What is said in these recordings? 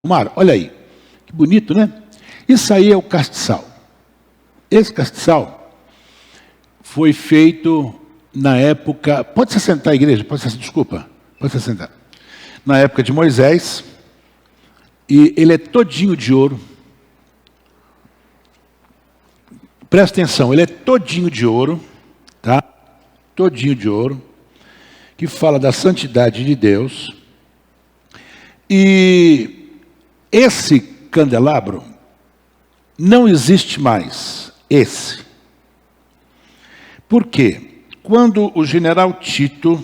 Mar, olha aí, que bonito, né? Isso aí é o castiçal. Esse castiçal foi feito na época... Pode se sentar, igreja? Desculpa, pode se sentar. Na época de Moisés, e ele é todinho de ouro. Presta atenção, ele é todinho de ouro, tá? Todinho de ouro, que fala da santidade de Deus. E esse candelabro não existe mais, esse. Por quê? Quando o general Tito,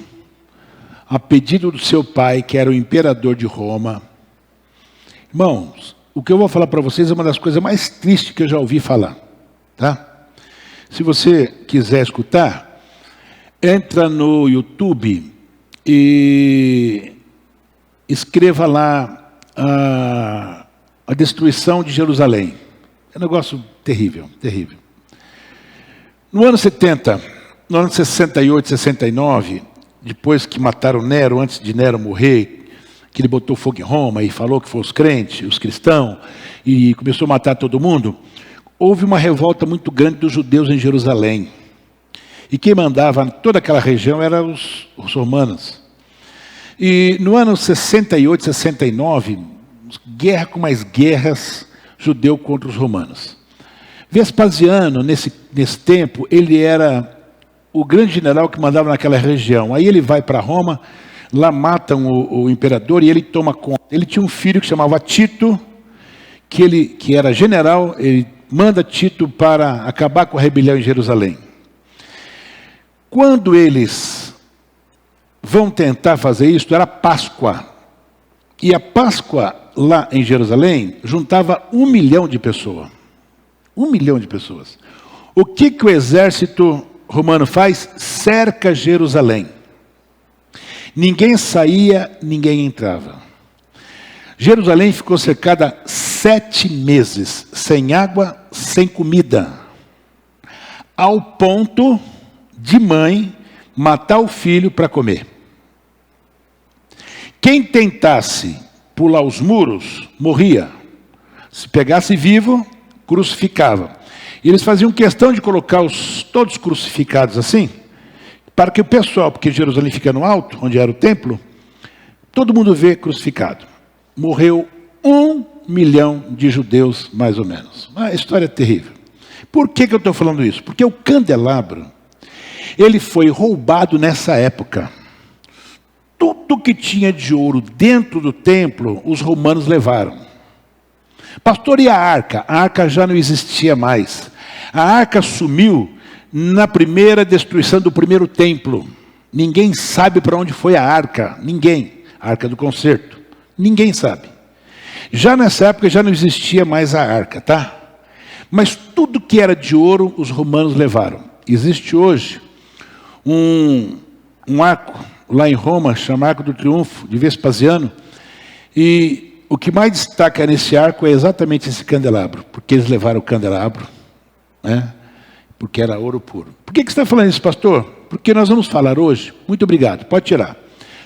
a pedido do seu pai, que era o imperador de Roma, irmãos, o que eu vou falar para vocês é uma das coisas mais tristes que eu já ouvi falar, tá? Se você quiser escutar, entra no YouTube e escreva lá a destruição de Jerusalém. É um negócio terrível, terrível. No ano 70, no ano 68, 69, depois que mataram Nero, antes de Nero morrer, que ele botou fogo em Roma e falou que foram os crentes, os cristãos, e começou a matar todo mundo, houve uma revolta muito grande dos judeus em Jerusalém. E quem mandava toda aquela região eram os romanos. E no ano 68, 69, guerra com mais guerras, judeu contra os romanos. Vespasiano, nesse tempo, ele era o grande general que mandava naquela região. Aí ele vai para Roma, lá matam o imperador e ele toma conta. Ele tinha um filho que chamava Tito, que era general, ele manda Tito para acabar com a rebelião em Jerusalém. Quando eles vão tentar fazer isso, era Páscoa. E a Páscoa lá em Jerusalém juntava 1 milhão de pessoas. 1 milhão de pessoas. O que o exército romano faz? Cerca Jerusalém. Ninguém saía, ninguém entrava. Jerusalém ficou cercada 7 meses, sem água, sem comida. Ao ponto de mãe matar o filho para comer. Quem tentasse pular os muros, morria. Se pegasse vivo, crucificava. E eles faziam questão de colocar todos crucificados assim, para que o pessoal, porque Jerusalém fica no alto, onde era o templo, todo mundo vê crucificado. Morreu 1 milhão de judeus, mais ou menos. Uma história terrível. Por que eu estou falando isso? Porque o candelabro, ele foi roubado nessa época. Tudo que tinha de ouro dentro do templo, os romanos levaram. Pastor, e a arca? A arca já não existia mais. A arca sumiu na primeira destruição do primeiro templo. Ninguém sabe para onde foi a arca. Ninguém. A arca do concerto. Ninguém sabe. Já nessa época já não existia mais a arca, tá? Mas tudo que era de ouro, os romanos levaram. Existe hoje um arco lá em Roma, chamado Arco do Triunfo, de Vespasiano, e o que mais destaca nesse arco é exatamente esse candelabro, porque eles levaram o candelabro, né? Porque era ouro puro. Por que você está falando isso, pastor? Porque nós vamos falar hoje, muito obrigado, pode tirar.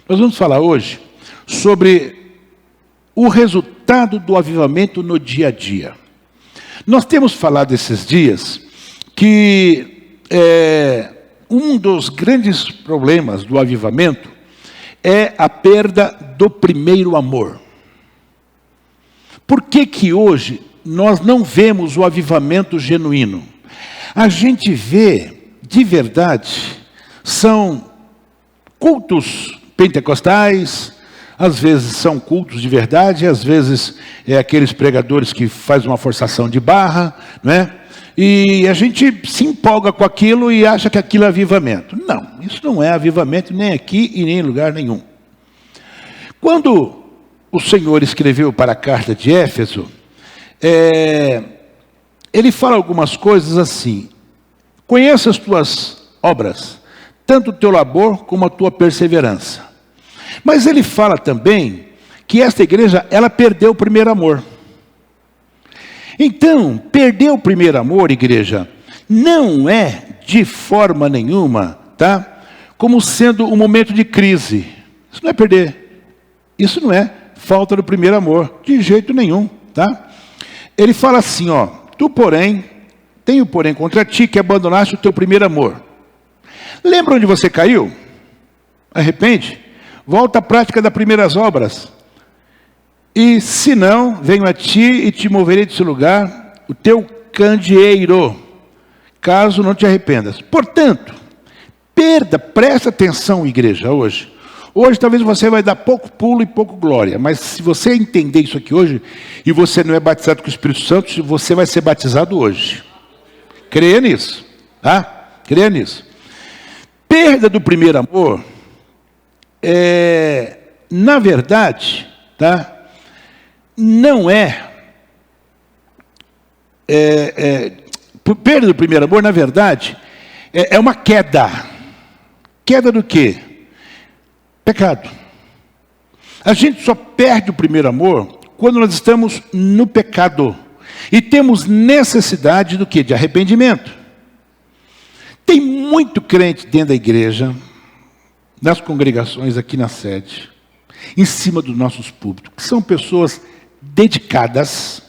Nós vamos falar hoje sobre o resultado do avivamento no dia a dia. Nós temos falado esses dias que um dos grandes problemas do avivamento é a perda do primeiro amor. Por que hoje nós não vemos o avivamento genuíno? A gente vê, de verdade, são cultos pentecostais, às vezes são cultos de verdade, às vezes é aqueles pregadores que fazem uma forçação de barra, né? E a gente se empolga com aquilo e acha que aquilo é avivamento. Não, isso não é avivamento nem aqui e nem em lugar nenhum. Quando o Senhor escreveu para a carta de Éfeso, ele fala algumas coisas assim: conheça as tuas obras, tanto o teu labor como a tua perseverança. Mas ele fala também que esta igreja, ela perdeu o primeiro amor. Então, perder o primeiro amor, igreja, não é de forma nenhuma, tá? Como sendo um momento de crise. Isso não é perder. Isso não é falta do primeiro amor. De jeito nenhum, tá? Ele fala assim, ó, tenho porém contra ti que abandonaste o teu primeiro amor. Lembra onde você caiu? Arrepende? Volta à prática das primeiras obras. E se não, venho a ti e te moverei desse lugar, o teu candeeiro, caso não te arrependas. Portanto, presta atenção, igreja, hoje. Hoje talvez você vai dar pouco pulo e pouco glória, mas se você entender isso aqui hoje, e você não é batizado com o Espírito Santo, você vai ser batizado hoje. Creia nisso, tá? Creia nisso. Perda do primeiro amor, na verdade, tá? Não perda do primeiro amor, na verdade, é uma queda. Queda do quê? Pecado. A gente só perde o primeiro amor quando nós estamos no pecado. E temos necessidade do quê? De arrependimento. Tem muito crente dentro da igreja, nas congregações aqui na sede, em cima dos nossos púlpitos, que são pessoas dedicadas,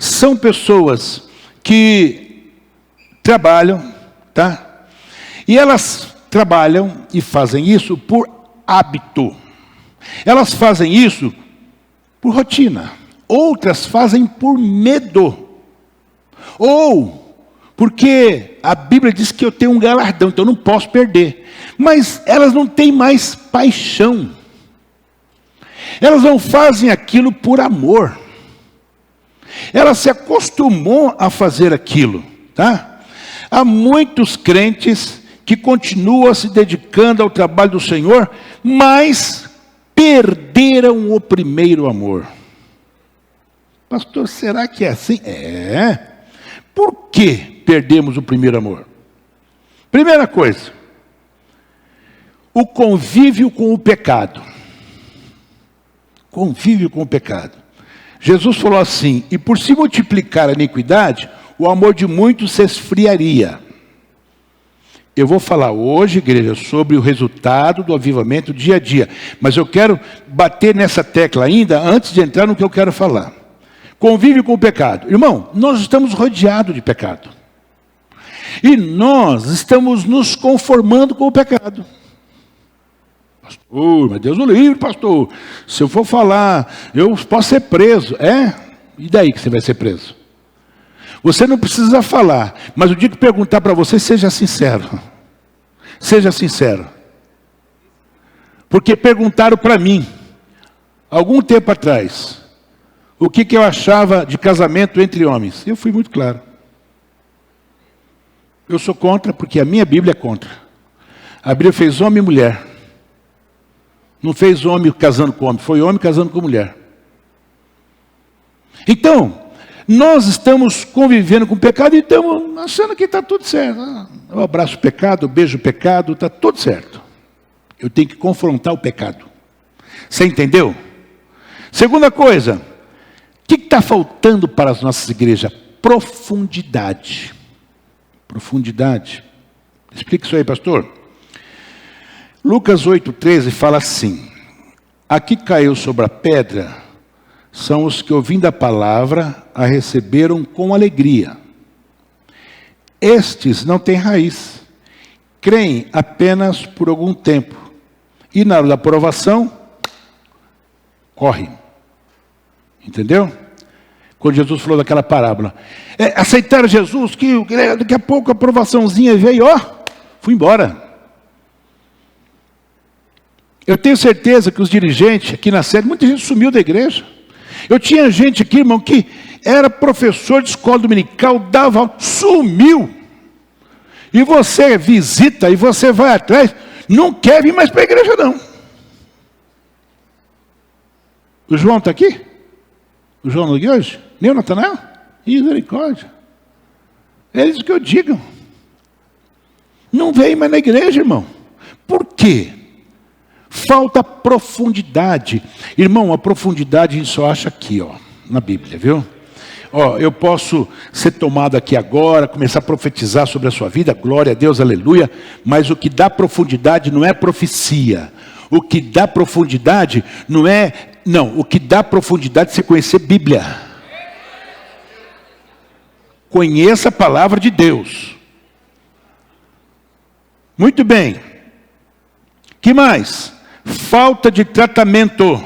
são pessoas que trabalham, tá? E elas trabalham e fazem isso por hábito. Elas fazem isso por rotina. Outras fazem por medo. Ou porque a Bíblia diz que eu tenho um galardão, então eu não posso perder. Mas elas não têm mais paixão. Elas não fazem aquilo por amor. Ela se acostumou a fazer aquilo, tá? Há muitos crentes que continuam se dedicando ao trabalho do Senhor, mas perderam o primeiro amor. Pastor, será que é assim? Por que perdemos o primeiro amor? Primeira coisa, o convívio com o pecado. Convívio com o pecado. Jesus falou assim, e por se multiplicar a iniquidade, o amor de muitos se esfriaria. Eu vou falar hoje, igreja, sobre o resultado do avivamento dia a dia. Mas eu quero bater nessa tecla ainda, antes de entrar no que eu quero falar. Convívio com o pecado. Irmão, nós estamos rodeados de pecado. E nós estamos nos conformando com o pecado. Pastor, mas Deus o livre, pastor. Se eu for falar, eu posso ser preso. E daí que você vai ser preso? Você não precisa falar, mas o dia que perguntar para você, seja sincero. Seja sincero. Porque perguntaram para mim, algum tempo atrás, o que eu achava de casamento entre homens. Eu fui muito claro. Eu sou contra, porque a minha Bíblia é contra. A Bíblia fez homem e mulher. Não fez homem casando com homem, foi homem casando com mulher. Então, nós estamos convivendo com o pecado e estamos achando que está tudo certo. Eu abraço o pecado, eu beijo o pecado, está tudo certo. Eu tenho que confrontar o pecado. Você entendeu? Segunda coisa, o que está faltando para as nossas igrejas? Profundidade. Profundidade. Explica isso aí, pastor. Lucas 8,13 fala assim, aqui caiu sobre a pedra, são os que ouvindo a palavra, a receberam com alegria. Estes não têm raiz, creem apenas por algum tempo, e na hora da provação, correm. Entendeu? Quando Jesus falou daquela parábola. Aceitaram Jesus, que daqui a pouco a provaçãozinha veio, fui embora. Eu tenho certeza que os dirigentes aqui na sede, muita gente sumiu da igreja. Eu tinha gente aqui, irmão, que era professor de escola dominical, dava aula, sumiu. E você visita e você vai atrás, não quer vir mais para a igreja não. O João está aqui? O João não está aqui hoje? Nem o Natanael? Misericórdia. Eles que eu digo. Não vem mais na igreja, irmão. Por quê? Falta profundidade. Irmão, a profundidade a gente só acha aqui, na Bíblia, viu? Eu posso ser tomado aqui agora, começar a profetizar sobre a sua vida, glória a Deus, aleluia, mas o que dá profundidade não é profecia. O que dá profundidade não é Não, o que dá profundidade é você conhecer Bíblia. Conheça a palavra de Deus. Muito bem. Que mais? Falta de tratamento.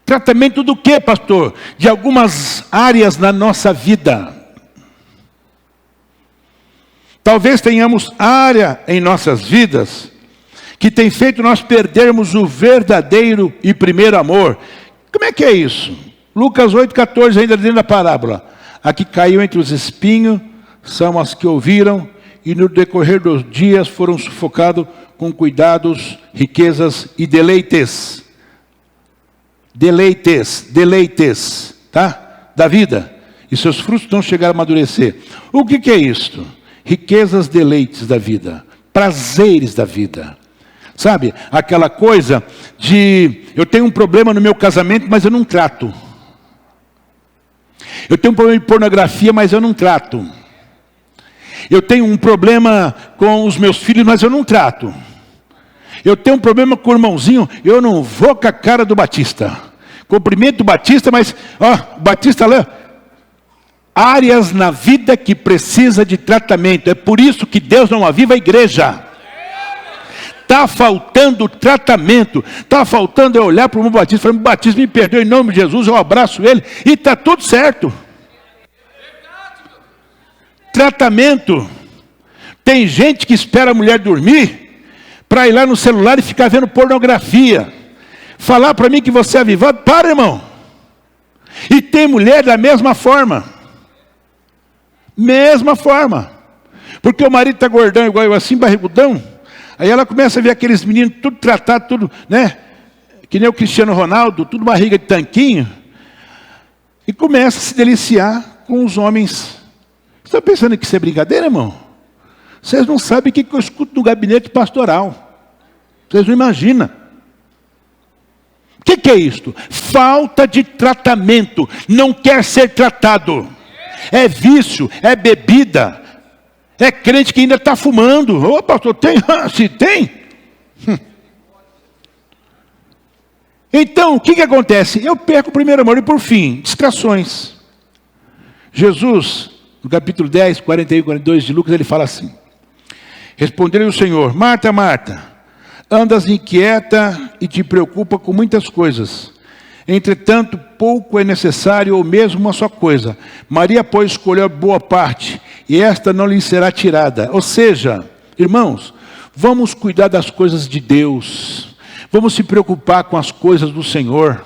Tratamento do quê, pastor? De algumas áreas na nossa vida. Talvez tenhamos área em nossas vidas que tem feito nós perdermos o verdadeiro e primeiro amor. Como é que é isso? Lucas 8,14, ainda dentro da parábola. A que caiu entre os espinhos são as que ouviram e no decorrer dos dias foram sufocados com cuidados, riquezas e deleites. Deleites, tá? Da vida. E seus frutos não chegaram a amadurecer. O que é isto? Riquezas, deleites da vida. Prazeres da vida. Sabe, aquela coisa de, eu tenho um problema no meu casamento, mas eu não trato. Eu tenho um problema de pornografia, mas eu não trato. Eu tenho um problema com os meus filhos, mas eu não trato. Eu tenho um problema com o irmãozinho, eu não vou com a cara do Batista. Cumprimento o Batista, mas, o Batista lá. Áreas na vida que precisa de tratamento. É por isso que Deus não aviva a igreja. Está faltando tratamento. Está faltando eu olhar para o meu Batista e falar, Batista, me perdoe em nome de Jesus, eu abraço ele e está tudo certo. Tratamento. Tem gente que espera a mulher dormir para ir lá no celular e ficar vendo pornografia. Falar para mim que você é avivado, para, irmão. E tem mulher da mesma forma. Mesma forma. Porque o marido está gordão igual eu assim, barrigudão. Aí ela começa a ver aqueles meninos tudo tratado, tudo, né? Que nem o Cristiano Ronaldo, tudo barriga de tanquinho. E começa a se deliciar com os homens. Você está pensando que isso é brincadeira, irmão? Vocês não sabem o que eu escuto no gabinete pastoral. Vocês não imaginam. O que é isto? Falta de tratamento. Não quer ser tratado. É vício, é bebida. É crente que ainda está fumando. Ô, pastor, tem? Se tem? Então, o que acontece? Eu perco o primeiro amor. E por fim, distrações. Jesus, no capítulo 10, 41 e 42 de Lucas, ele fala assim. Respondeu-lhe o Senhor, Marta, Marta, andas inquieta e te preocupa com muitas coisas. Entretanto, pouco é necessário ou mesmo uma só coisa. Maria, pois, escolheu a boa parte, e esta não lhe será tirada. Ou seja, irmãos, vamos cuidar das coisas de Deus. Vamos se preocupar com as coisas do Senhor.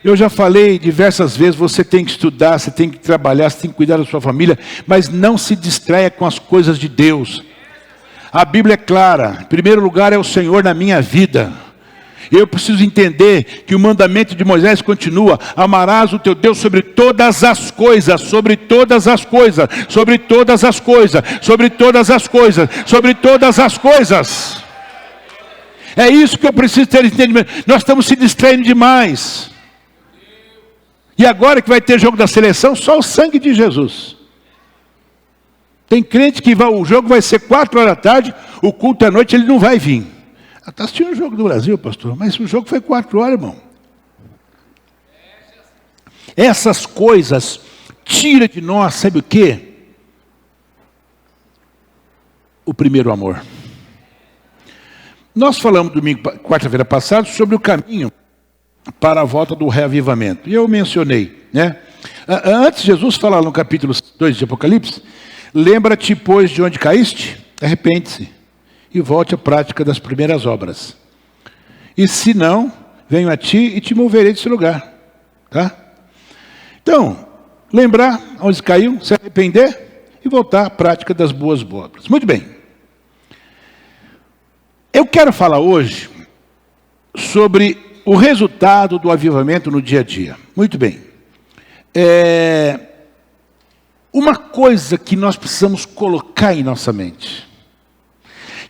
Eu já falei diversas vezes, você tem que estudar, você tem que trabalhar, você tem que cuidar da sua família, mas não se distraia com as coisas de Deus. A Bíblia é clara, em primeiro lugar é o Senhor na minha vida. Eu preciso entender que o mandamento de Moisés continua, amarás o teu Deus sobre todas as coisas, sobre todas as coisas, sobre todas as coisas, sobre todas as coisas, sobre todas as coisas. É isso que eu preciso ter entendimento. Nós estamos se distraindo demais. E agora que vai ter jogo da seleção, só o sangue de Jesus. Tem crente que o jogo vai ser 4 horas da tarde, o culto à noite ele não vai vir. Está assistindo o jogo do Brasil, pastor, mas o jogo foi 4 horas, irmão. Essas coisas tira de nós, sabe o quê? O primeiro amor. Nós falamos quarta-feira passada sobre o caminho para a volta do reavivamento. E eu mencionei, né? Antes Jesus falar no capítulo 2 de Apocalipse, lembra-te, pois, de onde caíste, arrepende-se e volte à prática das primeiras obras. E se não, venho a ti e te moverei desse lugar. Tá? Então, lembrar onde caiu, se arrepender e voltar à prática das boas obras. Muito bem. Eu quero falar hoje sobre o resultado do avivamento no dia a dia. Muito bem. Uma coisa que nós precisamos colocar em nossa mente.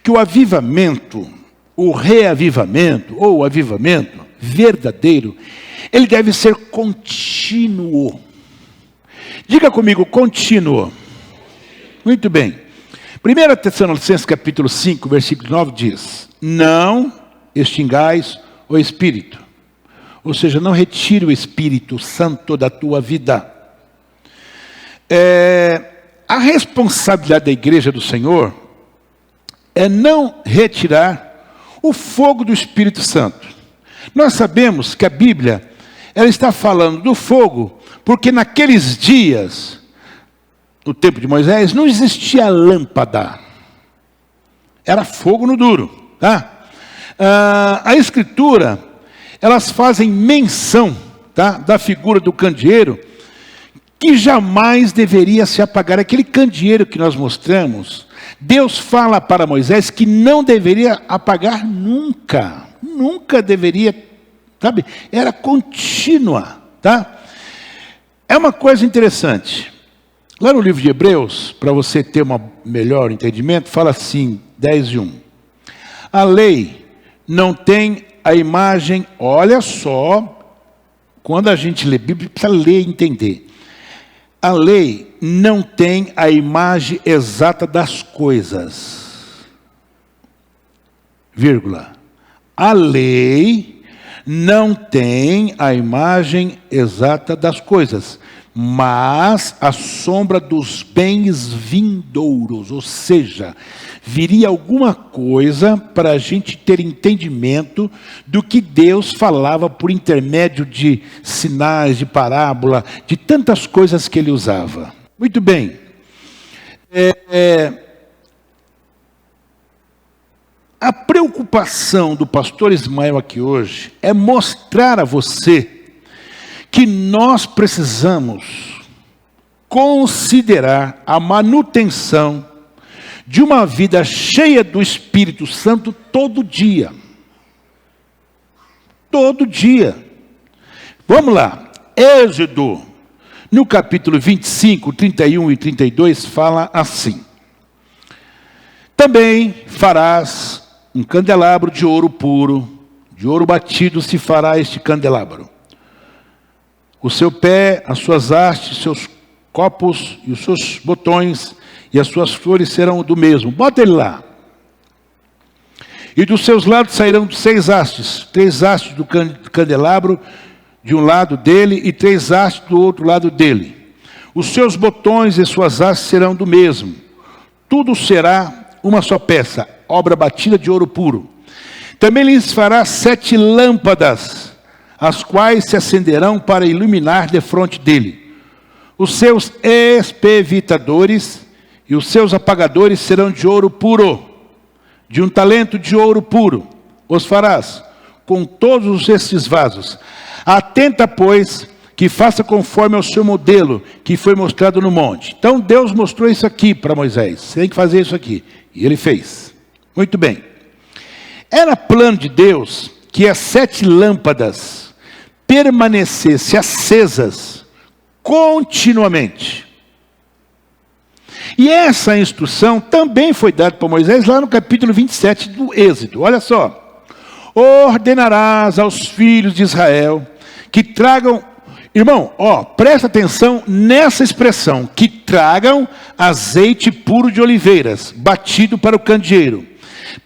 Que o avivamento, o reavivamento, ou o avivamento verdadeiro, ele deve ser contínuo. Diga comigo, contínuo. Muito bem. 1 Tessalonicenses capítulo 5, versículo 9 diz, não extingais o Espírito. Ou seja, não retire o Espírito Santo da tua vida. A responsabilidade da igreja do Senhor é não retirar o fogo do Espírito Santo. Nós sabemos que a Bíblia, ela está falando do fogo, porque naqueles dias, no tempo de Moisés, não existia lâmpada. Era fogo no duro, tá? A Escritura, elas fazem menção, tá, da figura do candeeiro, que jamais deveria se apagar. Aquele candeeiro que nós mostramos, Deus fala para Moisés que não deveria apagar nunca. Nunca deveria, sabe? Era contínua, tá? É uma coisa interessante. Lá no livro de Hebreus, para você ter um melhor entendimento, fala assim, 10:1. A lei não tem a imagem, olha só, quando a gente lê Bíblia, precisa ler e entender. A lei não tem a imagem exata das coisas. Vírgula. A lei não tem a imagem exata das coisas, mas a sombra dos bens vindouros. Ou seja, viria alguma coisa para a gente ter entendimento do que Deus falava por intermédio de sinais, de parábola, de tantas coisas que ele usava. Muito bem. A preocupação do pastor Ismael aqui hoje é mostrar a você que nós precisamos considerar a manutenção de uma vida cheia do Espírito Santo todo dia. Todo dia. Vamos lá. Êxodo, no capítulo 25, 31 e 32, fala assim. Também farás um candelabro de ouro puro, de ouro batido se fará este candelabro. O seu pé, as suas hastes, seus copos e os seus botões e as suas flores serão do mesmo. Bota ele lá. E dos seus lados sairão 6 hastes. 3 hastes do candelabro de um lado dele e 3 hastes do outro lado dele. Os seus botões e suas hastes serão do mesmo. Tudo será uma só peça, obra batida de ouro puro. Também lhes fará 7 lâmpadas, as quais se acenderão para iluminar defronte dele. Os seus espevitadores e os seus apagadores serão de ouro puro, de um talento de ouro puro. Os farás com todos estes vasos. Atenta, pois, que faça conforme ao seu modelo, que foi mostrado no monte. Então Deus mostrou isso aqui para Moisés. Você tem que fazer isso aqui. E ele fez. Muito bem. Era plano de Deus que as 7 lâmpadas permanecessem acesas continuamente. E essa instrução também foi dada para Moisés lá no capítulo 27 do Êxodo. Olha só. Ordenarás aos filhos de Israel que tragam... Irmão, presta atenção nessa expressão. Que tragam azeite puro de oliveiras, batido para o candeeiro,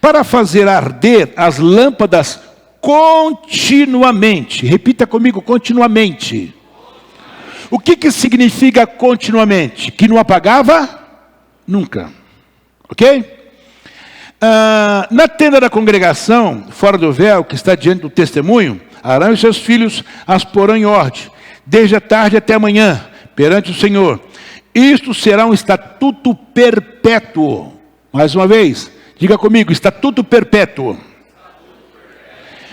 para fazer arder as lâmpadas continuamente. Repita comigo, continuamente. O que significa continuamente? Que não apagava nunca. Ok? Na tenda da congregação, fora do véu, que está diante do testemunho, Arão e seus filhos as porão em ordem, desde a tarde até a manhã, perante o Senhor. Isto será um estatuto perpétuo. Mais uma vez, diga comigo, estatuto perpétuo.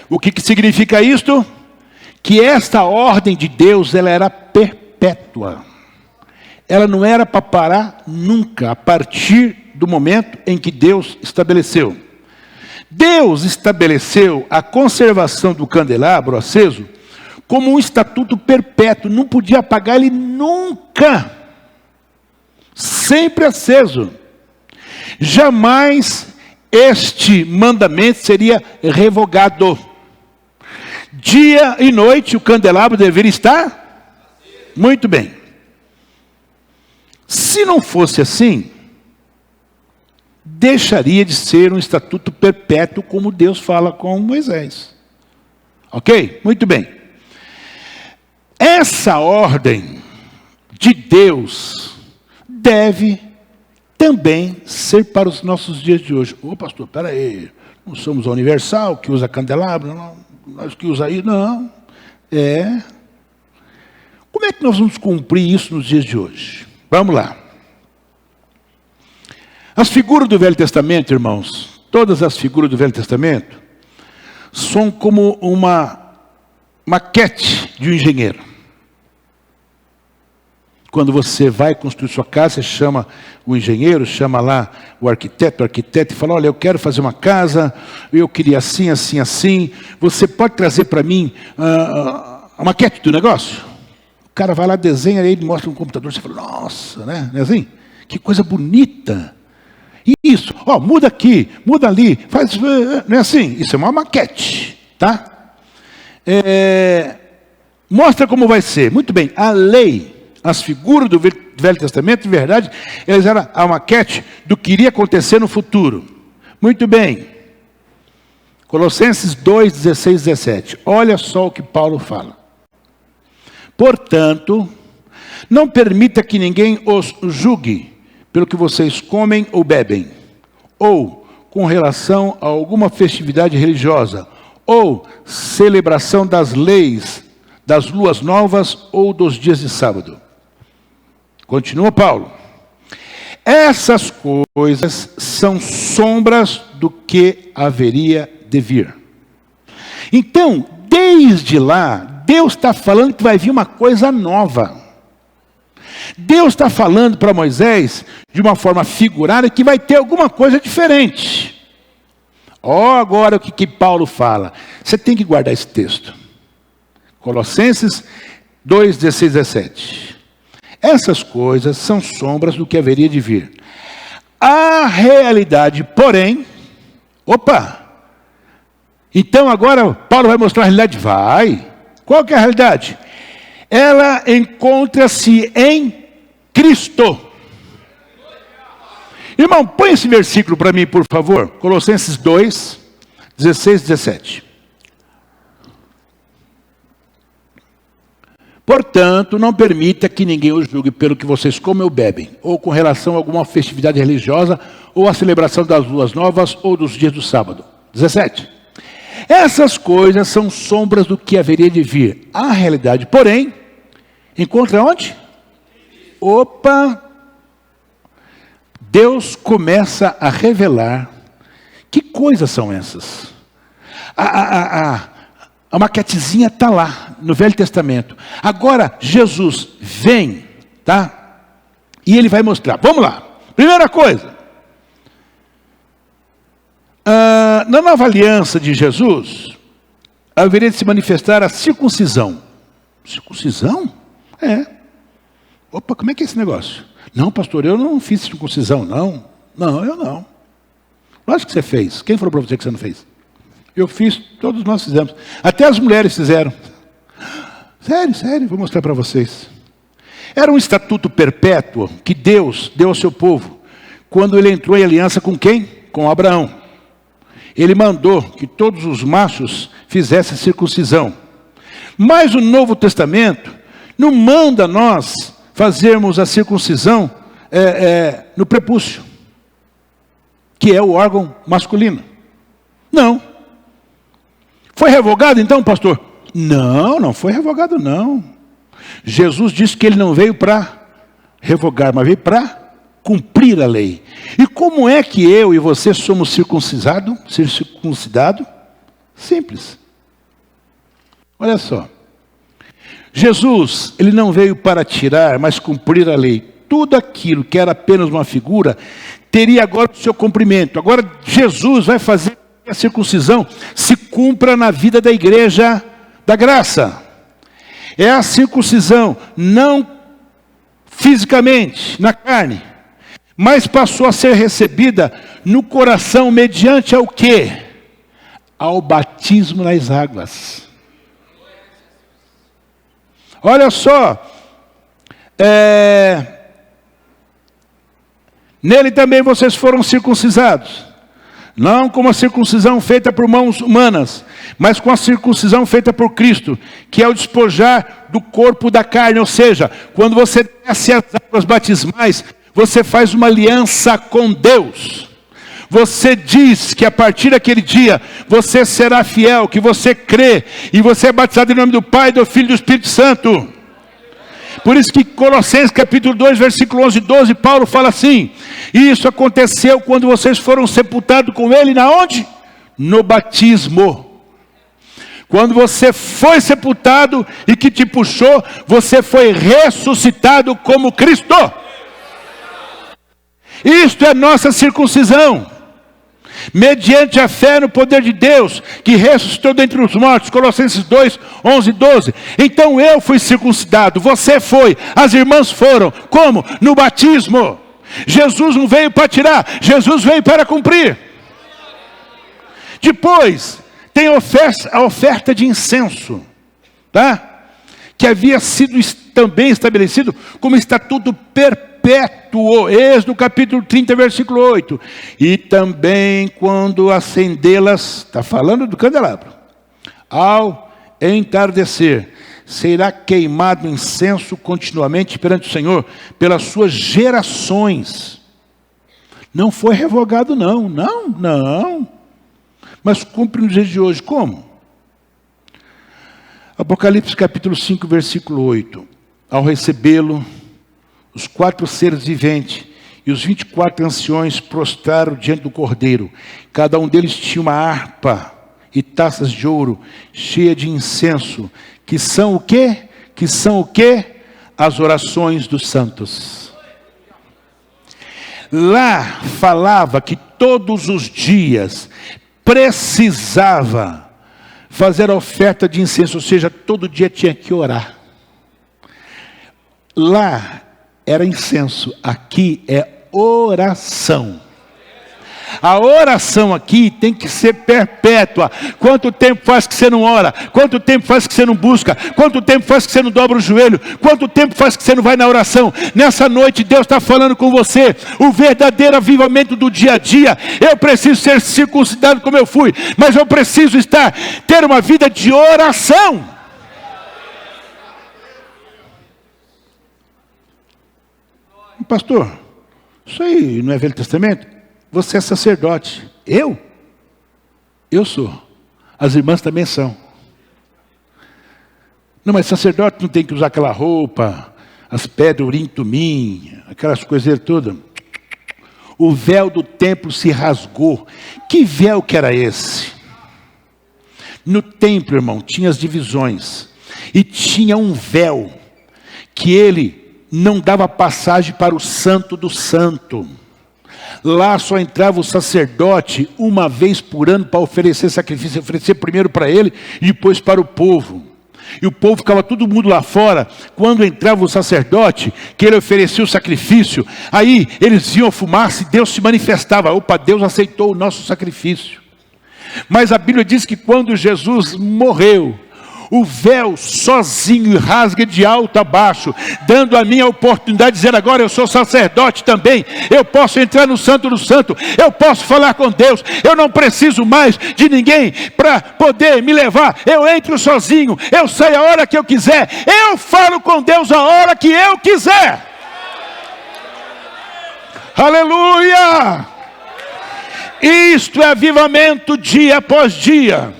O que significa isto? Que esta ordem de Deus, ela era perpétua. Ela não era para parar nunca, a partir do momento em que Deus estabeleceu. Deus estabeleceu a conservação do candelabro aceso como um estatuto perpétuo. Não podia apagar ele nunca. Sempre aceso. Jamais este mandamento seria revogado. Dia e noite o candelabro deveria estar? Muito bem. Se não fosse assim, deixaria de ser um estatuto perpétuo como Deus fala com Moisés. Ok? Muito bem. Essa ordem de Deus deve também ser para os nossos dias de hoje. Ô pastor, espera aí, não somos a Universal, que usa candelabro, não, nós que usa aí, não. Como é que nós vamos cumprir isso nos dias de hoje? Vamos lá. As figuras do Velho Testamento, irmãos, todas as figuras do Velho Testamento, são como uma maquete de um engenheiro. Quando você vai construir sua casa, você chama o engenheiro, chama lá o arquiteto e fala, olha, eu quero fazer uma casa, eu queria assim, assim, assim. Você pode trazer para mim a maquete do negócio? O cara vai lá, desenha, aí ele mostra um computador, você fala, nossa, né? Não é assim? Que coisa bonita. Isso, muda aqui, muda ali, faz, não é assim? Isso é uma maquete, tá? Mostra como vai ser. Muito bem, a lei... As figuras do Velho Testamento, de verdade, elas eram a maquete do que iria acontecer no futuro. Muito bem. Colossenses 2, 16, 17. Olha só o que Paulo fala. Portanto, não permita que ninguém os julgue pelo que vocês comem ou bebem, ou com relação a alguma festividade religiosa, ou celebração das leis, das luas novas ou dos dias de sábado. Continua Paulo. Essas coisas são sombras do que haveria de vir. Então, desde lá, Deus está falando que vai vir uma coisa nova. Deus está falando para Moisés, de uma forma figurada, que vai ter alguma coisa diferente. Agora o que Paulo fala. Você tem que guardar esse texto. Colossenses 2, 16, 17. Essas coisas são sombras do que haveria de vir. A realidade, porém... Então agora Paulo vai mostrar a realidade? Vai. Qual que é a realidade? Ela encontra-se em Cristo. Irmão, põe esse versículo para mim, por favor. Colossenses 2, 16, 17. Portanto, não permita que ninguém os julgue pelo que vocês comem ou bebem, ou com relação a alguma festividade religiosa, ou a celebração das luas novas, ou dos dias do sábado. 17. Essas coisas são sombras do que haveria de vir. A realidade, porém, encontra onde? Deus começa a revelar que coisas são essas. A maquetezinha está lá, no Velho Testamento. Agora, Jesus vem, tá? E ele vai mostrar. Vamos lá. Primeira coisa. Na nova aliança de Jesus, haveria de se manifestar a circuncisão. Circuncisão? Como é que é esse negócio? Não, pastor, eu não fiz circuncisão, não. Não, eu não. Lógico que você fez. Quem falou para você que você não fez? Eu fiz, todos nós fizemos. Até as mulheres fizeram. Sério, vou mostrar para vocês. Era um estatuto perpétuo que Deus deu ao seu povo, quando ele entrou em aliança com quem? Com Abraão. Ele mandou que todos os machos fizessem circuncisão. Mas o Novo Testamento não manda nós fazermos a circuncisão no prepúcio, que é o órgão masculino. Não. Foi revogado então, pastor? Não foi revogado não. Jesus disse que ele não veio para revogar, mas veio para cumprir a lei. E como é que eu e você somos circuncidados? Ser circuncidado? Simples. Olha só. Jesus, ele não veio para tirar, mas cumprir a lei. Tudo aquilo que era apenas uma figura, teria agora o seu cumprimento. Agora Jesus vai fazer que a circuncisão se cumpra na vida da igreja da graça. É a circuncisão, não fisicamente, na carne, mas passou a ser recebida no coração mediante ao quê? Ao batismo nas águas. Olha só, nele também vocês foram circuncisados, Não com a circuncisão feita por mãos humanas, mas com a circuncisão feita por Cristo, que é o despojar do corpo da carne. Ou seja, quando você desce as águas batismais, você faz uma aliança com Deus. Você diz que a partir daquele dia, você será fiel, que você crê, e você é batizado em nome do Pai, do Filho e do Espírito Santo. Por isso que Colossenses capítulo 2, versículo 11 e 12, Paulo fala assim: isso aconteceu quando vocês foram sepultados com ele, na onde? No batismo. Quando você foi sepultado e que te puxou, você foi ressuscitado como Cristo. Isto é nossa circuncisão. Mediante a fé no poder de Deus, que ressuscitou dentre os mortos, Colossenses 2, 11 e 12. Então eu fui circuncidado, você foi, as irmãs foram. Como? No batismo. Jesus não veio para tirar, Jesus veio para cumprir. Depois, tem a oferta de incenso, tá? Que havia sido também estabelecido como estatuto perpétuo. Êxodo capítulo 30, versículo 8. E também quando acendê-las, está falando do candelabro, ao entardecer, será queimado incenso continuamente perante o Senhor, pelas suas gerações. Não foi revogado não. Mas cumpre nos dias de hoje, como? Apocalipse capítulo 5, versículo 8. Ao recebê-lo, os 4 seres viventes e os 24 anciões prostraram diante do Cordeiro. Cada um deles tinha uma harpa e taças de ouro, cheia de incenso, que são o quê? Que são o quê? As orações dos santos. Lá falava que todos os dias precisava fazer a oferta de incenso, ou seja, todo dia tinha que orar. Lá era incenso, aqui é oração. A oração aqui tem que ser perpétua. Quanto tempo faz que você não ora? Quanto tempo faz que você não busca? Quanto tempo faz que você não dobra o joelho? Quanto tempo faz que você não vai na oração? Nessa noite Deus está falando com você. O verdadeiro avivamento do dia a dia. Eu preciso ser circuncidado como eu fui, mas eu preciso ter uma vida de oração. Pastor, isso aí não é Velho Testamento? Você é sacerdote. Eu? Eu sou. As irmãs também são. Não, mas sacerdote não tem que usar aquela roupa, as pedras, urim, tumim, aquelas coisas todas. O véu do templo se rasgou. Que véu que era esse? No templo, irmão, tinha as divisões. E tinha um véu que ele não dava passagem para o santo do santo. Lá só entrava o sacerdote uma vez por ano para oferecer sacrifício, oferecer primeiro para ele e depois para o povo. E o povo ficava todo mundo lá fora. Quando entrava o sacerdote, que ele oferecia o sacrifício, aí eles viam a fumaça e Deus se manifestava. Opa, Deus aceitou o nosso sacrifício. Mas a Bíblia diz que quando Jesus morreu, o véu sozinho rasga de alto a baixo, dando a mim a oportunidade de dizer: agora eu sou sacerdote também, eu posso entrar no Santo do Santo, eu posso falar com Deus, eu não preciso mais de ninguém para poder me levar, eu entro sozinho, eu saio a hora que eu quiser, eu falo com Deus a hora que eu quiser. Aleluia! Isto é avivamento dia após dia.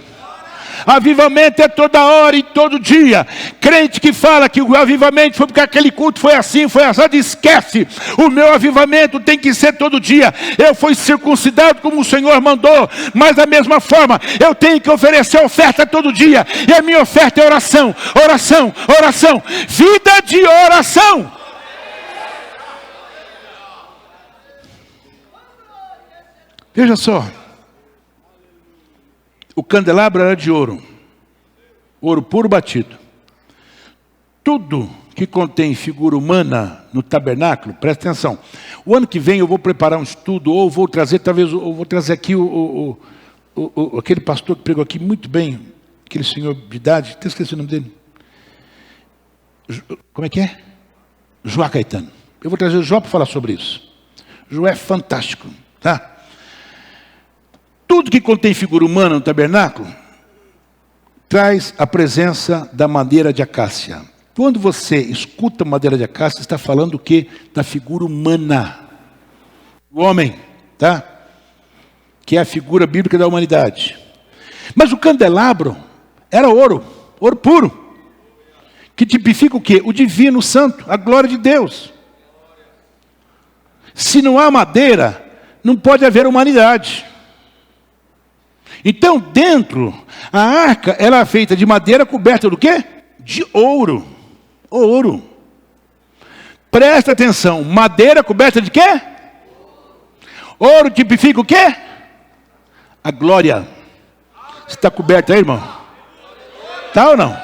Avivamento é toda hora e todo dia. Crente que fala que o avivamento foi porque aquele culto foi assim, foi assado, esquece. O meu avivamento tem que ser todo dia. Eu fui circuncidado como o Senhor mandou, mas da mesma forma eu tenho que oferecer oferta todo dia. E a minha oferta é oração, oração, oração. Vida de oração. Veja só. O candelabro era de ouro. Ouro puro batido. Tudo que contém figura humana no tabernáculo, presta atenção. O ano que vem eu vou preparar um estudo, ou vou trazer, talvez, eu vou trazer aqui aquele pastor que pregou aqui muito bem, aquele senhor de idade, até esqueci o nome dele. Como é que é? Joá Caetano. Eu vou trazer o Joá para falar sobre isso. Joá é fantástico, tá? Tudo que contém figura humana no tabernáculo traz a presença da madeira de acácia. Quando você escuta madeira de acácia, está falando o quê? Da figura humana. O homem, tá? Que é a figura bíblica da humanidade. Mas o candelabro era ouro, ouro puro. Que tipifica o quê? O divino, o santo, a glória de Deus. Se não há madeira, não pode haver humanidade. Então, dentro, a arca era feita de madeira coberta do quê? De ouro. Ouro. Presta atenção, madeira coberta de quê? Ouro tipifica o quê? A glória. Está coberta aí, irmão? Tá ou não?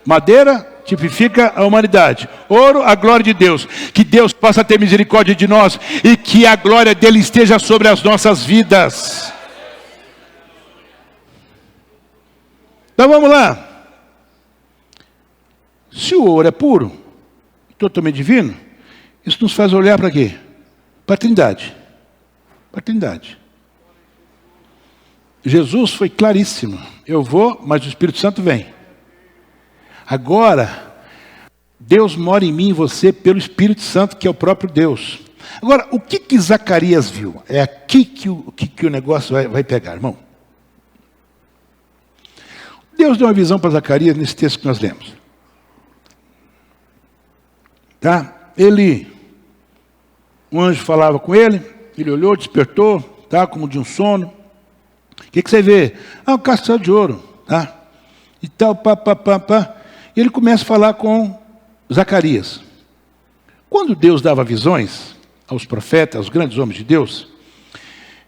Madeira tipifica a humanidade. Ouro, a glória de Deus. Que Deus possa ter misericórdia de nós e que a glória dele esteja sobre as nossas vidas. Então vamos lá. Se o ouro é puro, totalmente divino, isso nos faz olhar para quê? Para a Trindade. Para a Trindade. Jesus foi claríssimo. Eu vou, mas o Espírito Santo vem. Agora, Deus mora em mim e em você pelo Espírito Santo, que é o próprio Deus. Agora, o que Zacarias viu? É aqui que o negócio vai pegar, irmão. Deus deu uma visão para Zacarias nesse texto que nós lemos. Tá? Um anjo falava com ele, ele olhou, despertou, tá? Como de um sono. O que você vê? Um castelo de ouro, tá? E tal, pá. E ele começa a falar com Zacarias. Quando Deus dava visões aos profetas, aos grandes homens de Deus,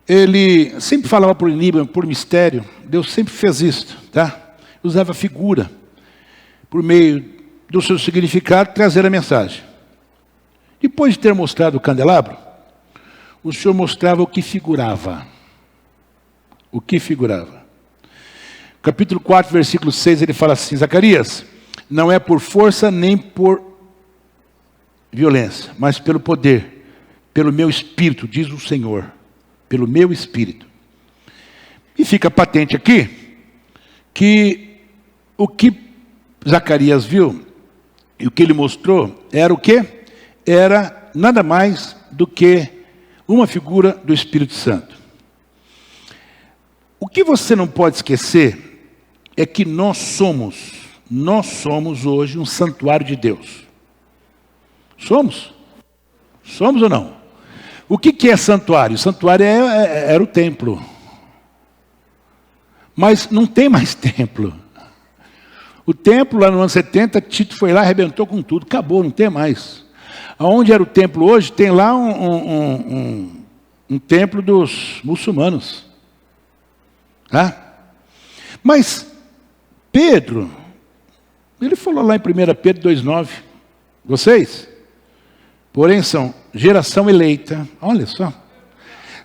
ele sempre falava por enigma, por mistério. Deus sempre fez isso, tá? Usava figura, por meio do seu significado, trazer a mensagem. Depois de ter mostrado o candelabro, o Senhor mostrava o que figurava. O que figurava. Capítulo 4, versículo 6, ele fala assim: Zacarias, não é por força nem por violência, mas pelo poder, pelo meu espírito, diz o Senhor, pelo meu espírito. E fica patente aqui que o que Zacarias viu e o que ele mostrou era o quê? Era nada mais do que uma figura do Espírito Santo. O que você não pode esquecer é que nós somos hoje um santuário de Deus. Somos? Somos ou não? O que é santuário? Santuário era o templo. Mas não tem mais templo. O templo, lá no ano 70, Tito foi lá, arrebentou com tudo. Acabou, não tem mais. Aonde era o templo hoje, tem lá um templo dos muçulmanos. Tá? Mas Pedro, ele falou lá em 1 Pedro 2,9, vocês, porém, são geração eleita, olha só,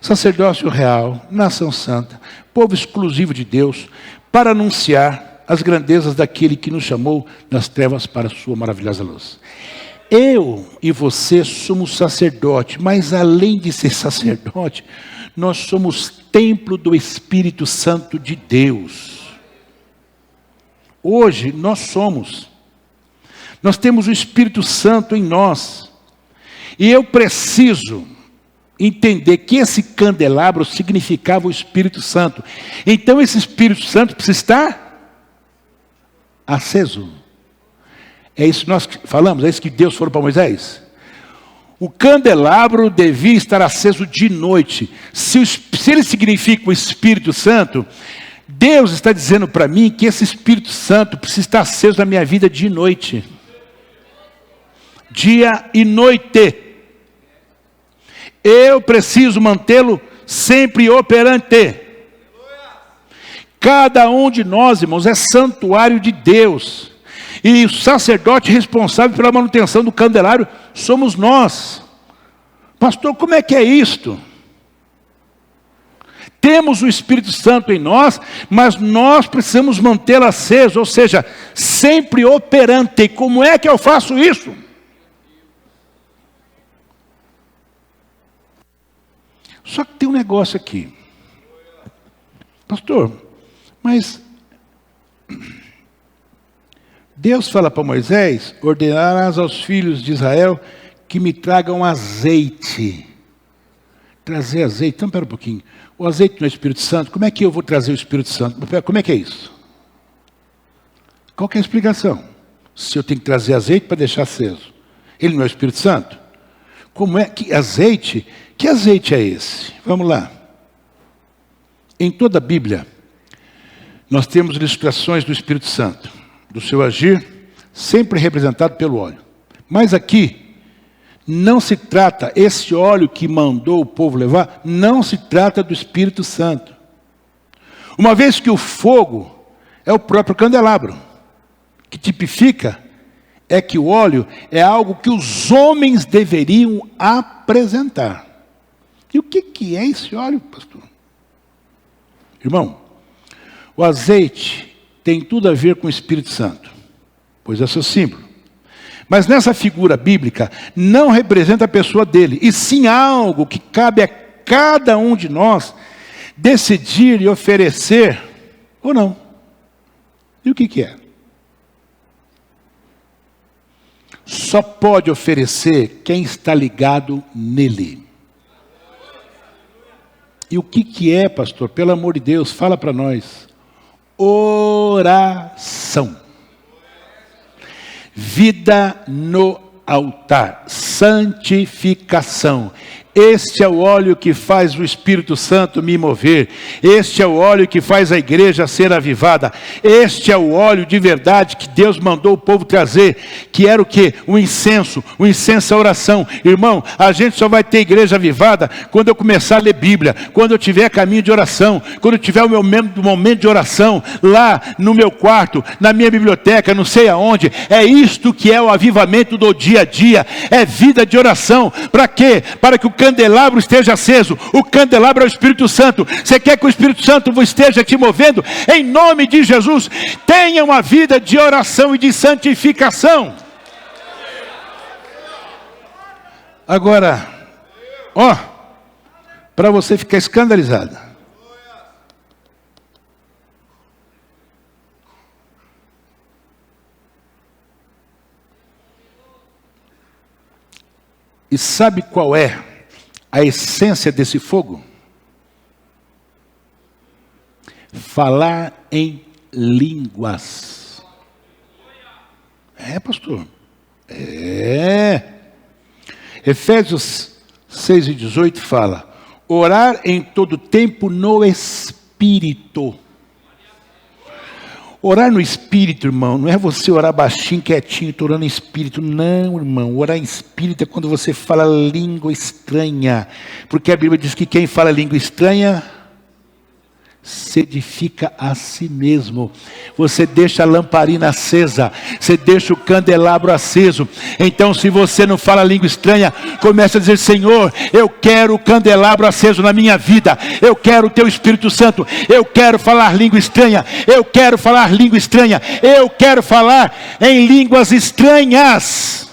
sacerdócio real, nação santa, povo exclusivo de Deus, para anunciar as grandezas daquele que nos chamou das trevas para a sua maravilhosa luz. Eu e você somos sacerdote, mas além de ser sacerdote, nós somos templo do Espírito Santo de Deus. Hoje nós temos o Espírito Santo em nós. E eu preciso entender que esse candelabro significava o Espírito Santo. Então esse Espírito Santo precisa estar aceso. É isso que nós falamos, é isso que Deus falou para Moisés. O candelabro devia estar aceso de noite. Se ele significa o Espírito Santo, Deus está dizendo para mim que esse Espírito Santo precisa estar aceso na minha vida de noite. Dia e noite. Eu preciso mantê-lo sempre operante. Cada um de nós, irmãos, é santuário de Deus. E o sacerdote responsável pela manutenção do candelabro somos nós. Pastor, como é que é isto? Temos o Espírito Santo em nós, mas nós precisamos mantê-lo aceso, ou seja, sempre operante. Como é que eu faço isso? Só que tem um negócio aqui. Pastor, mas Deus fala para Moisés: ordenarás aos filhos de Israel que me tragam azeite. Trazer azeite? Então, espera um pouquinho. O azeite não é o Espírito Santo? Como é que eu vou trazer o Espírito Santo? Como é que é isso? Qual que é a explicação? Se eu tenho que trazer azeite para deixar aceso, ele não é o Espírito Santo? Como é que azeite? Que azeite é esse? Vamos lá. Em toda a Bíblia, nós temos ilustrações do Espírito Santo, do seu agir, sempre representado pelo óleo. Mas aqui, não se trata, esse óleo que mandou o povo levar, não se trata do Espírito Santo. Uma vez que o fogo é o próprio candelabro, que tipifica é que o óleo é algo que os homens deveriam apresentar. E o que é esse óleo, pastor? Irmão, o azeite tem tudo a ver com o Espírito Santo, pois é seu símbolo. Mas nessa figura bíblica não representa a pessoa dele, e sim algo que cabe a cada um de nós decidir e oferecer ou não. E o que é? Só pode oferecer quem está ligado nele. E o que é, pastor? Pelo amor de Deus, fala para nós. Oração. Vida no altar. Santificação. Este é o óleo que faz o Espírito Santo me mover. Este é o óleo que faz a igreja ser avivada. Este é o óleo de verdade que Deus mandou o povo trazer. Que era o quê? O incenso. O incenso é a oração. Irmão, a gente só vai ter igreja avivada quando eu começar a ler Bíblia. Quando eu tiver caminho de oração. Quando eu tiver o meu momento de oração. Lá no meu quarto, na minha biblioteca, não sei aonde. É isto que é o avivamento do dia a dia. É vida de oração. Para quê? Para que o candelabro esteja aceso. O candelabro é o Espírito Santo. Você quer que o Espírito Santo esteja te movendo? Em nome de Jesus, tenha uma vida de oração e de santificação. Agora, para você ficar escandalizado. E sabe qual é a essência desse fogo? Falar em línguas. Pastor. Efésios 6:18 fala: orar em todo tempo no Espírito. Orar no Espírito, irmão, não é você orar baixinho, quietinho, estou orando em Espírito. Não, irmão, orar em Espírito é quando você fala língua estranha. Porque a Bíblia diz que quem fala língua estranha se edifica a si mesmo. Você deixa a lamparina acesa, você deixa o candelabro aceso. Então, se você não fala língua estranha, começa a dizer: Senhor, eu quero o candelabro aceso na minha vida. Eu quero o teu Espírito Santo. Eu quero falar língua estranha. Eu quero falar língua estranha. Eu quero falar em línguas estranhas.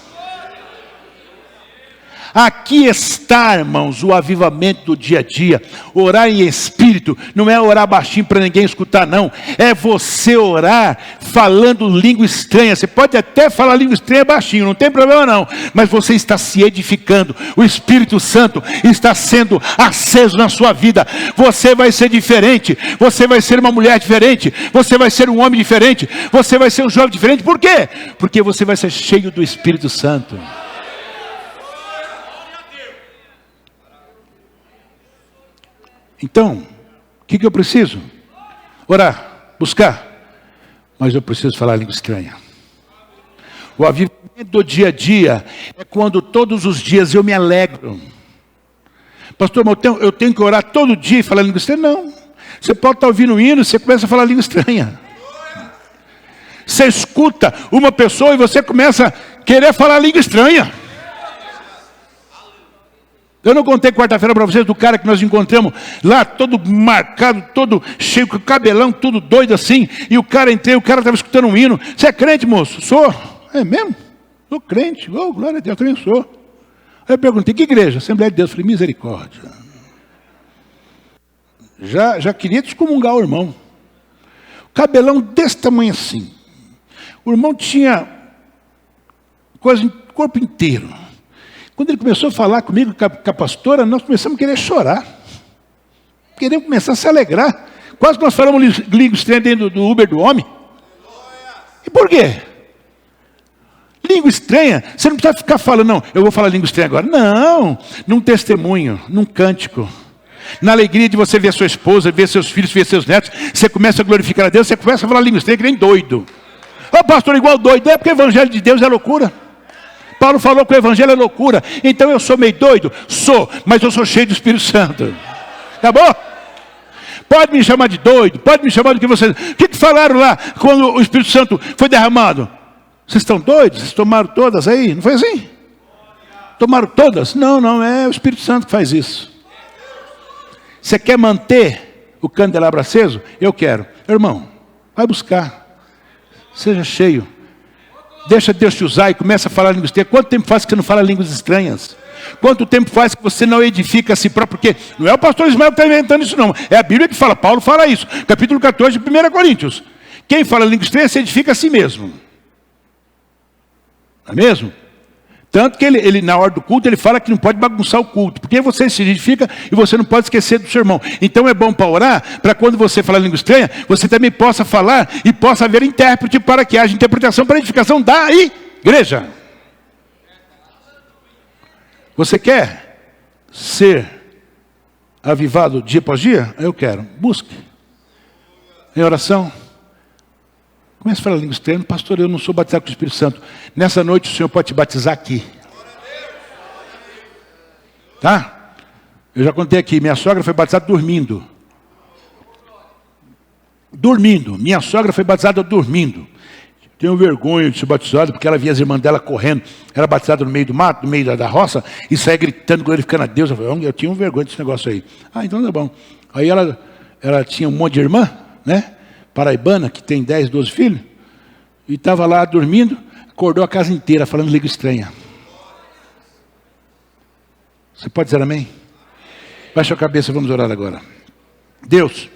Aqui está, irmãos, o avivamento do dia a dia. Orar em espírito não é orar baixinho para ninguém escutar, não. É você orar falando língua estranha. Você pode até falar língua estranha baixinho, não tem problema não. Mas você está se edificando. O Espírito Santo está sendo aceso na sua vida. Você vai ser diferente. Você vai ser uma mulher diferente. Você vai ser um homem diferente. Você vai ser um jovem diferente. Por quê? Porque você vai ser cheio do Espírito Santo. Então, o que eu preciso? Orar, buscar. Mas eu preciso falar língua estranha. O avivamento do dia a dia é quando todos os dias eu me alegro. Pastor, mas eu tenho que orar todo dia e falar língua estranha? Não. Você pode estar ouvindo um hino e você começa a falar língua estranha. Você escuta uma pessoa e você começa a querer falar língua estranha. Eu não contei quarta-feira para vocês do cara que nós encontramos lá, todo marcado, todo cheio, com o cabelão, tudo doido assim. E o cara estava escutando um hino. Você é crente, moço? Sou. É mesmo? Sou crente. Oh, glória a Deus, eu também sou. Aí eu perguntei: que igreja? Assembleia de Deus. Eu falei: misericórdia. Já queria excomungar o irmão. Cabelão desse tamanho assim. O irmão tinha quase o corpo inteiro. Quando ele começou a falar comigo, com a pastora, nós começamos a querer chorar. Queremos começar a se alegrar. Quase que nós falamos língua estranha dentro do Uber do homem. E por quê? Língua estranha, você não precisa ficar falando, não, eu vou falar língua estranha agora. Não, num testemunho, num cântico. Na alegria de você ver sua esposa, ver seus filhos, ver seus netos, você começa a glorificar a Deus, você começa a falar língua estranha que nem doido. Ô pastor, igual doido, é porque o evangelho de Deus é loucura. Paulo falou que o evangelho é loucura. Então eu sou meio doido? Sou, mas eu sou cheio do Espírito Santo. Acabou? Pode me chamar de doido, pode me chamar do que vocês... O que falaram lá quando o Espírito Santo foi derramado? Vocês estão doidos? Vocês tomaram todas aí? Não foi assim? Tomaram todas? Não, é o Espírito Santo que faz isso. Você quer manter o candelabro aceso? Eu quero. Irmão, vai buscar. Seja cheio. Deixa Deus te usar e começa a falar línguas estranhas. Quanto tempo faz que você não fala línguas estranhas? Quanto tempo faz que você não edifica a si próprio? Porque não é o pastor Ismael que está inventando isso não. É a Bíblia que fala. Paulo fala isso. Capítulo 14 de 1 Coríntios. Quem fala língua estranha se edifica a si mesmo. Não é mesmo? Tanto que ele na hora do culto, ele fala que não pode bagunçar o culto. Porque você se edifica e você não pode esquecer do seu irmão. Então é bom para orar, para quando você falar língua estranha, você também possa falar e possa haver intérprete para que haja interpretação para a edificação da igreja. Você quer ser avivado dia após dia? Eu quero. Busque. Em oração. Comece a falar língua estranha. Pastor, eu não sou batizado com o Espírito Santo. Nessa noite o Senhor pode te batizar aqui. Tá? Eu já contei aqui. Minha sogra foi batizada dormindo. Dormindo. Minha sogra foi batizada dormindo. Tenho vergonha de ser batizada porque ela via as irmãs dela correndo. Era batizada no meio do mato, no meio da roça, e saía gritando, glorificando a Deus. Eu tinha vergonha desse negócio aí. Então tá bom. Aí ela tinha um monte de irmã, né? Paraibana, que tem 10, 12 filhos, e estava lá dormindo, acordou a casa inteira falando língua estranha. Você pode dizer amém? Baixa a cabeça, vamos orar agora. Deus,